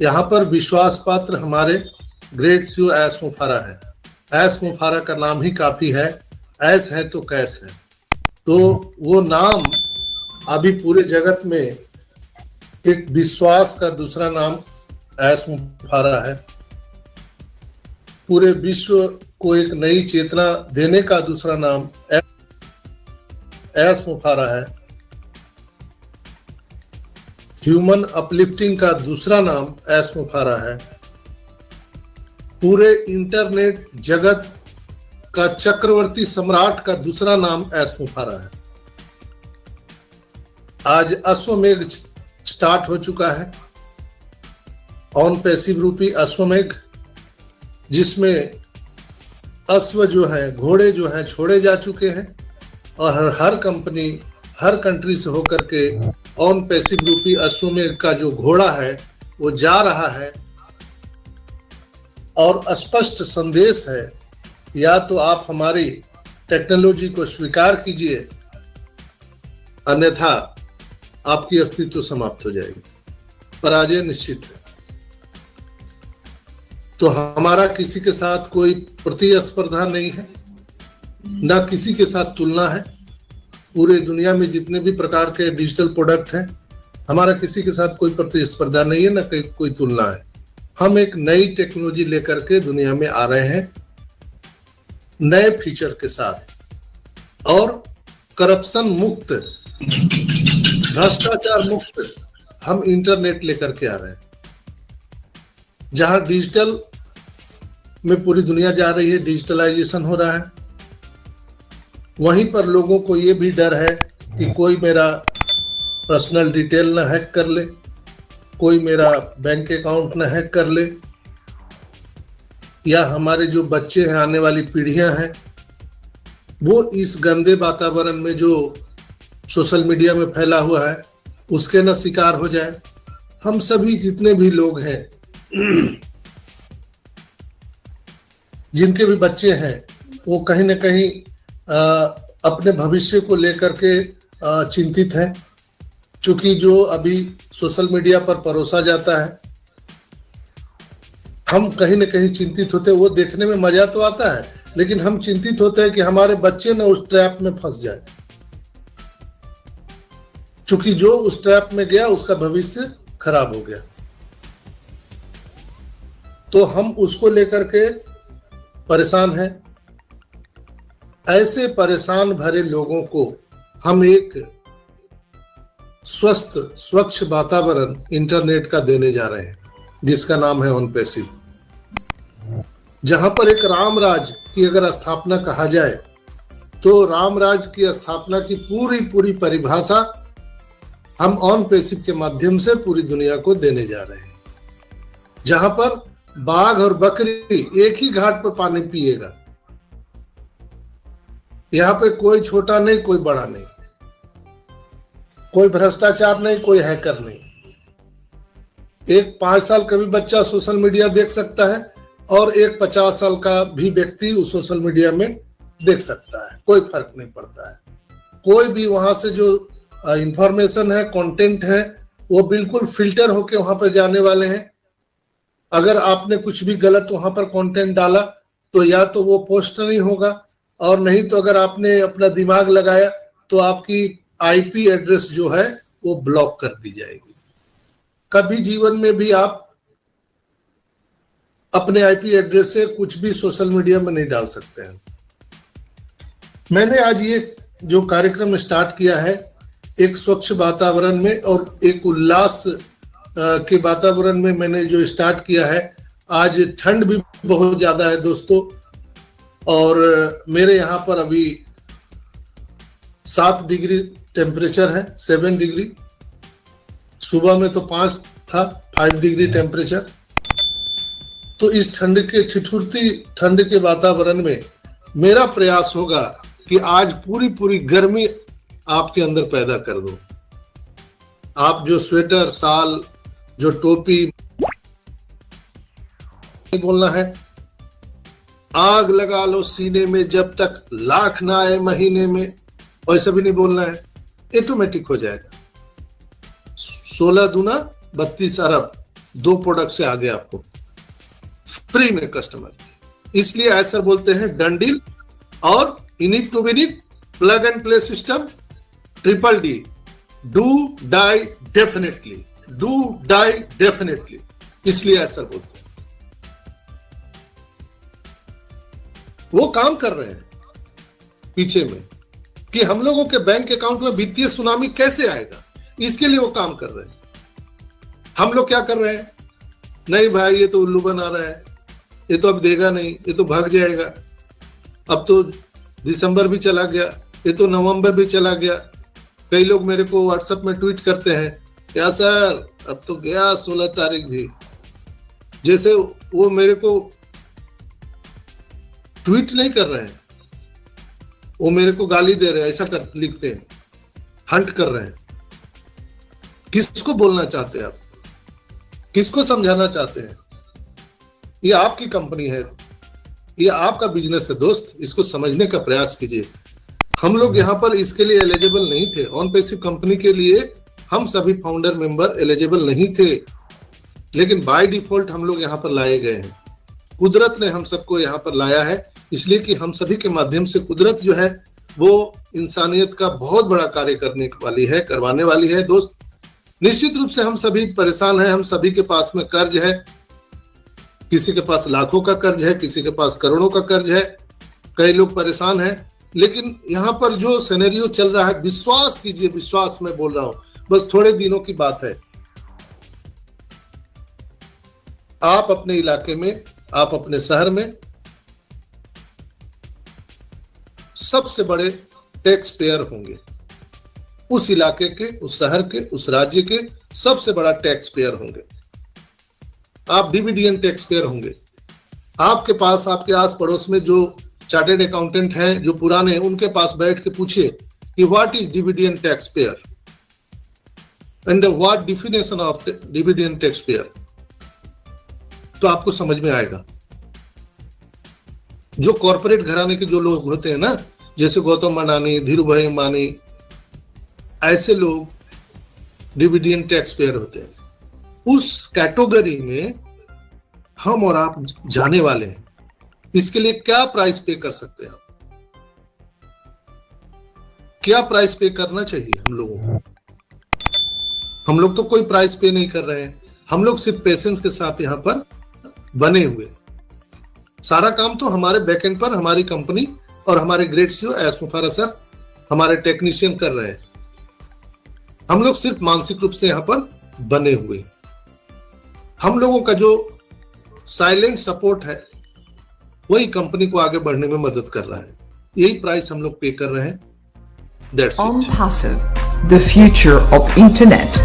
यहाँ पर विश्वास पात्र हमारे ग्रेट सीओ एस मुफारा है। एस मुफारा का नाम ही काफी है, ऐस है तो कैस है। तो वो नाम अभी पूरे जगत में एक विश्वास का दूसरा नाम एस मुफारा है। पूरे विश्व को एक नई चेतना देने का दूसरा नाम एस मुफारा है। ह्यूमन अपलिफ्टिंग का दूसरा नाम एस मुफारा है। पूरे इंटरनेट जगत का चक्रवर्ती सम्राट का दूसरा नाम एस मुफारा है। आज अश्वमेघ स्टार्ट हो चुका है, ऑन पैसिव रूपी अश्वमेघ, जिसमें अश्व जो है, घोड़े जो हैं छोड़े जा चुके हैं और हर कंपनी हर कंट्री से होकर के ऑन पैसिव रूपी अश्वमेघ का जो घोड़ा है वो जा रहा है। और स्पष्ट संदेश है, या तो आप हमारी टेक्नोलॉजी को स्वीकार कीजिए, अन्यथा आपकी अस्तित्व समाप्त हो जाएगी, पराजय निश्चित है। तो हमारा किसी के साथ कोई प्रतिस्पर्धा नहीं है, ना किसी के साथ तुलना है। पूरे दुनिया में जितने भी प्रकार के डिजिटल प्रोडक्ट हैं, हमारा किसी के साथ कोई प्रतिस्पर्धा नहीं है, ना कोई तुलना है। हम एक नई टेक्नोलॉजी लेकर के दुनिया में आ रहे हैं, नए फीचर के साथ, और करप्शन मुक्त, भ्रष्टाचार मुक्त हम इंटरनेट लेकर के आ रहे हैं। जहां डिजिटल में पूरी दुनिया जा रही है, डिजिटलाइजेशन हो रहा है, वहीं पर लोगों को ये भी डर है कि कोई मेरा पर्सनल डिटेल ना हैक कर ले, कोई मेरा बैंक अकाउंट ना हैक कर ले, या हमारे जो बच्चे हैं, आने वाली पीढ़ियां हैं, वो इस गंदे वातावरण में जो सोशल मीडिया में फैला हुआ है उसके ना शिकार हो जाए। हम सभी जितने भी लोग हैं, जिनके भी बच्चे हैं, वो कहीं ना कहीं अपने भविष्य को लेकर के चिंतित हैं। चूंकि जो अभी सोशल मीडिया पर परोसा जाता है, हम कहीं ना कहीं चिंतित होते हैं। वो देखने में मजा तो आता है, लेकिन हम चिंतित होते हैं कि हमारे बच्चे ना उस ट्रैप में फंस जाए। चूंकि जो उस ट्रैप में गया उसका भविष्य खराब हो गया, तो हम उसको लेकर के परेशान हैं। ऐसे परेशान भरे लोगों को हम एक स्वस्थ स्वच्छ वातावरण इंटरनेट का देने जा रहे हैं, जिसका नाम है ऑन पैसिव। जहां पर एक रामराज की अगर स्थापना कहा जाए, तो रामराज की स्थापना की पूरी परिभाषा हम ऑन पैसिव के माध्यम से पूरी दुनिया को देने जा रहे हैं। जहां पर बाघ और बकरी एक ही घाट पर पानी पिएगा। यहाँ पे कोई छोटा नहीं, कोई बड़ा नहीं, कोई भ्रष्टाचार नहीं, कोई हैकर नहीं। एक 5 साल का भी बच्चा सोशल मीडिया देख सकता है और एक 50 साल का भी व्यक्ति उस सोशल मीडिया में देख सकता है, कोई फर्क नहीं पड़ता है। कोई भी वहां से जो इंफॉर्मेशन है, कंटेंट है, वो बिल्कुल फिल्टर होके वहां पर जाने वाले हैं। अगर आपने कुछ भी गलत वहां पर कंटेंट डाला तो या तो वो पोस्ट नहीं होगा, और नहीं तो अगर आपने अपना दिमाग लगाया तो आपकी आईपी एड्रेस जो है वो ब्लॉक कर दी जाएगी। कभी जीवन में भी आप अपने आईपी एड्रेस से कुछ भी सोशल मीडिया में नहीं डाल सकते हैं। मैंने आज ये जो कार्यक्रम स्टार्ट किया है, एक स्वच्छ वातावरण में और एक उल्लास के वातावरण में मैंने जो स्टार्ट किया है। आज ठंड भी बहुत ज्यादा है दोस्तों, और मेरे यहाँ पर अभी 7 डिग्री टेम्परेचर है, 7 डिग्री। सुबह में तो 5 था, 5 डिग्री टेम्परेचर। तो इस ठंड के ठिठुरती ठंड के वातावरण में मेरा प्रयास होगा कि आज पूरी गर्मी आपके अंदर पैदा कर दो। आप जो स्वेटर, शाल, जो टोपी, बोलना है आग लगा लो सीने में जब तक लाख ना आए महीने में, वैसा भी नहीं बोलना है। ऑटोमेटिक हो जाएगा। 16 दूना 32 अरब 2 प्रोडक्ट से आगे आपको फ्री में कस्टमर। इसलिए ऐसा बोलते हैं डन डील। और in it to win it plug and play system triple D, do die definitely, do die definitely, इसलिए ऐसा बोलते हैं। वो काम कर रहे हैं पीछे में कि हम लोगों के बैंक अकाउंट में वित्तीय सुनामी कैसे आएगा, इसके लिए वो काम कर रहे हैं। हम लोग क्या कर रहे हैं, नहीं भाई ये तो उल्लू बना रहा है, ये तो अब देगा नहीं, ये तो भाग जाएगा, अब तो दिसंबर भी चला गया, ये तो नवंबर भी चला गया। कई लोग मेरे को व्हाट्सएप में ट्वीट करते हैं, क्या सर अब तो गया 16 तारीख भी। जैसे वो मेरे को ट्वीट नहीं कर रहे हैं, वो मेरे को गाली दे रहे हैं, ऐसा कर लिखते हैं, हंट कर रहे हैं। किसको बोलना चाहते हैं आप, किसको समझाना चाहते हैं? ये आपकी कंपनी है, ये आपका बिजनेस है दोस्त, इसको समझने का प्रयास कीजिए। हम लोग यहाँ पर इसके लिए एलिजिबल नहीं थे। ऑन पैसिव कंपनी के लिए हम सभी फाउंडर मेंबर एलिजिबल नहीं थे, लेकिन बाय डिफॉल्ट हम लोग यहाँ पर लाए गए हैं। कुदरत ने हम सबको यहाँ पर लाया है, इसलिए कि हम सभी के माध्यम से कुदरत जो है वो इंसानियत का बहुत बड़ा कार्य करने वाली है, करवाने वाली है दोस्त। निश्चित रूप से हम सभी परेशान हैं, हम सभी के पास में कर्ज है, किसी के पास लाखों का कर्ज है, किसी के पास करोड़ों का कर्ज है, कई लोग परेशान हैं। लेकिन यहाँ पर जो सिनेरियो चल रहा है, विश्वास कीजिए, विश्वास मैं बोल रहा हूं, बस थोड़े दिनों की बात है। आप अपने इलाके में, आप अपने शहर में सबसे बड़े टैक्स पेयर होंगे। उस इलाके के, उस शहर के, उस राज्य के सबसे बड़ा टैक्स पेयर होंगे। आप डिविडेंड टैक्स पेयर होंगे। आपके पास, आपके आस पड़ोस में जो चार्टेड अकाउंटेंट हैं, जो पुराने हैं, उनके पास बैठ के पूछिए कि what is dividend tax payer and what definition of dividend tax payer, तो आपको समझ में आएगा। जो कॉर्पोरेट घराने के जो लोग होते हैं ना, जैसे गौतम अडानी, धीरू भाई अंबानी, ऐसे लोग डिविडेंड टैक्स पेयर होते हैं। उस कैटेगरी में हम और आप जाने वाले हैं। इसके लिए क्या प्राइस पे कर सकते हैं? क्या प्राइस पे करना चाहिए हम लोगों को? हम लोग तो कोई प्राइस पे नहीं कर रहे हैं, हम लोग सिर्फ पेशेंस के साथ यहाँ पर बने हुए। सारा काम तो हमारे बैकएंड पर हमारी कंपनी और हमारे ग्रेट सीईओ एस मुफारा सर, हमारे टेक्नीशियन कर रहे हैं। हम लोग सिर्फ मानसिक रूप से यहाँ पर बने हुए। हम लोगों का जो साइलेंट सपोर्ट है वही कंपनी को आगे बढ़ने में मदद कर रहा है। यही प्राइस हम लोग पे कर रहे हैं। That's it. OnPassive, the future of internet.